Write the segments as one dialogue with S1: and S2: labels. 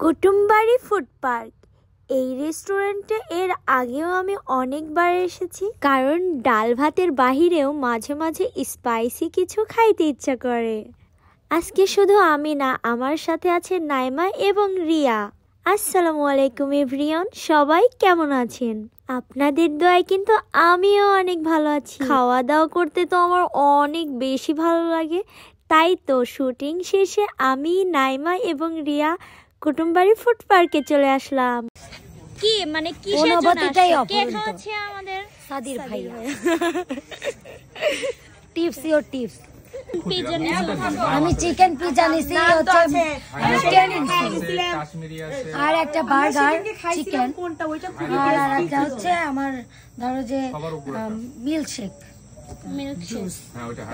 S1: Kutumbari food park এই রেস্টুরেন্টে এর আগেও আমি অনেকবার এসেছি, কারণ ডাল ভাতের বাহিরেও মাঝে মাঝে স্পাইসি কিছু খাইতে ইচ্ছা করে। আজকে শুধু আমি না, আমার সাথে আছে নাইমা এবং রিয়া। আসসালামু আলাইকুম এভরিওয়ান, সবাই কেমন আছেন? আপনাদের দোয়ায় কিন্তু আমিও অনেক ভালো আছি। খাওয়া দাওয়া করতে তো আমার অনেক বেশি ভালো লাগে, তাই তো শুটিং শেষে আমি, নাইমা এবং রিয়া কুটুমবাড়ি ফুড পার্কে চলে আসলাম।
S2: কি মানে কিসের জন্য কে খাওয়াচ্ছে আমাদের?
S1: সাদির ভাই।
S3: Tips your tips.
S2: পিজ্জা
S3: আমি চিকেন পিজ্জা নিছি, হচ্ছে আর একটা বার্গার চিকেন, আর একটা হচ্ছে আমার ধরো যে মিল্কশেক জুস।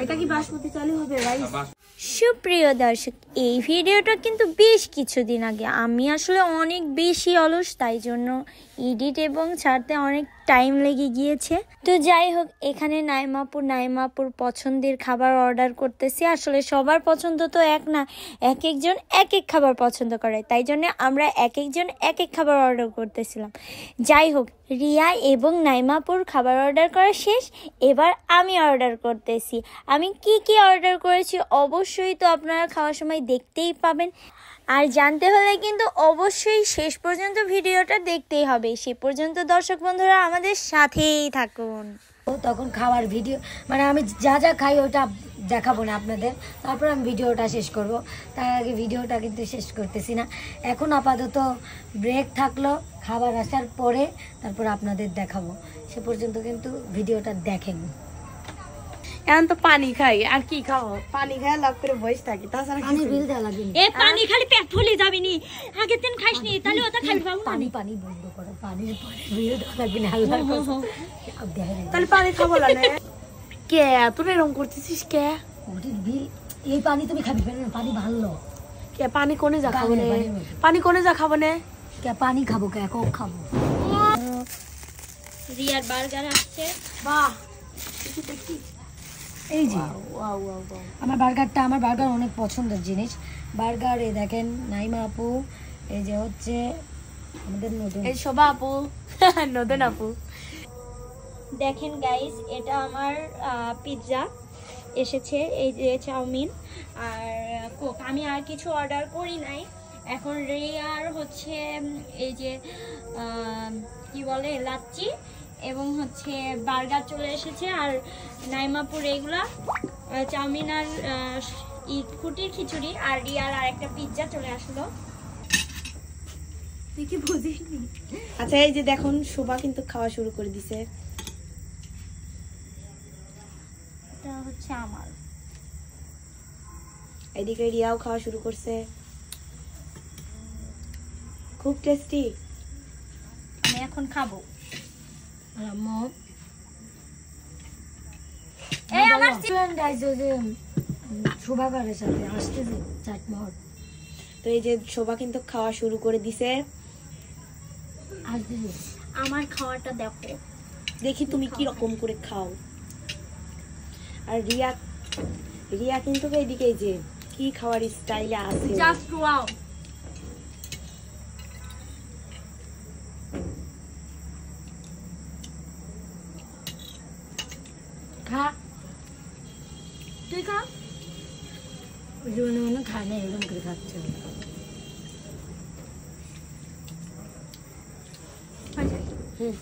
S1: এটা কি বাসমতি চালু হবে রাইস? সুপ্রিয় দর্শক, এই ভিডিওটা কিন্তু বেশ কিছুদিন আগে। আমি আসলে অনেক বেশি অলস, তাই জন্য এডিট এবং ছাড়তে অনেক টাইম লেগে গিয়েছে। তো যাই হোক, এখানে নাইমাপুর পছন্দের খাবার অর্ডার করতেছি। আসলে সবার পছন্দ তো এক না, এক একজন এক এক খাবার পছন্দ করে, তাই জন্য আমরা এক একজন এক এক খাবার অর্ডার করতেছিলাম। যাই হোক, রিয়া এবং নাইমাপুর খাবার অর্ডার করা শেষ, এবার আমি অর্ডার করতেছি। আমি কি অর্ডার করেছি অবশ্যই তো আপনারা খাওয়ার সময় দেখতেই পাবেন, আর জানতে হলে কিন্তু অবশ্যই শেষ পর্যন্ত ভিডিওটা দেখতেই হবে। সে পর্যন্ত দর্শক বন্ধুরা আমাদের সাথেই থাকুন।
S3: তখন খাওয়ার ভিডিও মানে আমি যা যা খাই ওটা দেখাবো না আপনাদের, তারপর আমি ভিডিওটা শেষ করব। তার আগে ভিডিওটা কিন্তু শেষ করতেছি না, এখন আপাতত ব্রেক থাকলো, খাবার আসার পরে তারপর আপনাদের দেখাবো। সে পর্যন্ত কিন্তু ভিডিওটা দেখেন।
S1: এখন তো পানি খাই, আর কি খাও? পানি খাই লাভ করে বসে থাকি, তাছাড়া
S3: পানি বিল দেওয়া লাগবে।
S2: এ পানি খালি পেট ফুলে যাবে নি, আগের দিন খাইসনি তাহলে ওটা খালি পাবো।
S3: পানি বন্ধ করো, পানির পরে বিল দেওয়া লাগবে না, আল্লাহর কসম।
S1: তাহলে পানি খাবো না কে? তুই এরকম করতেছিস কে?
S3: ওটির বিল এই পানি তুমি খাবি না, পানি ভালো
S1: কে? পানি কোনে যা খাবো না, পানি কোনে যা খাবো না,
S3: কে পানি খাবো কে? একক খাবো।
S2: রিয়ার বার্গার আসছে।
S1: বাহ,
S3: এই যে আমার বার্গার অনেক পছন্দের জিনিস। বার্গার এই দেখেন নাইমা আপু, এই যে হচ্ছে আমাদের নতুন
S1: এই শোভা আপু, নতুন আপু।
S2: দেখেন গাইস, এটা আমার পিৎজা এসেছে, এই যে চাউমিন আর কোক। আমি আর কিছু অর্ডার করি নাই। এখন রিয়ার হচ্ছে এই যে কি বলে লাচ্ছি এবং হচ্ছে বার্গার চলে এসেছে, আর নাইমাপুর এইগুলা চাউমিন আর কুটির খিচুড়ি, আর রিয়ার আর একটা পিৎজা চলে আসলো।
S1: তুই কি বুঝিসনি? আচ্ছা, এই যে দেখুন শোভা কিন্তু খাওয়া শুরু করে দিছে।
S2: এটা হচ্ছে আমার।
S1: এদিকে রিয়াও খাওয়া শুরু করছে। খুব টেস্টি।
S2: আমি এখন খাবো।
S3: এই আমার ফ্রেন্ড আইছে যে শোভাগারের সাথে আসতেছে চাটমহল।
S1: তো এই যে শোভা কিন্তু খাওয়া শুরু করে দিছে।
S3: আসতেছে
S2: আমার খাওয়াটা দেখো,
S1: দেখি তুমি কি রকম করে খাও। আর রিয়া কিন্তু এইদিকে এই যে কি খাওয়ার স্টাইলে আছে।
S2: Just wow.
S3: খা,
S2: তুই খা।
S3: ওই জন্য মনে খায় না, এরকম করে খাচ্ছে।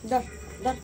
S1: ধর ধর।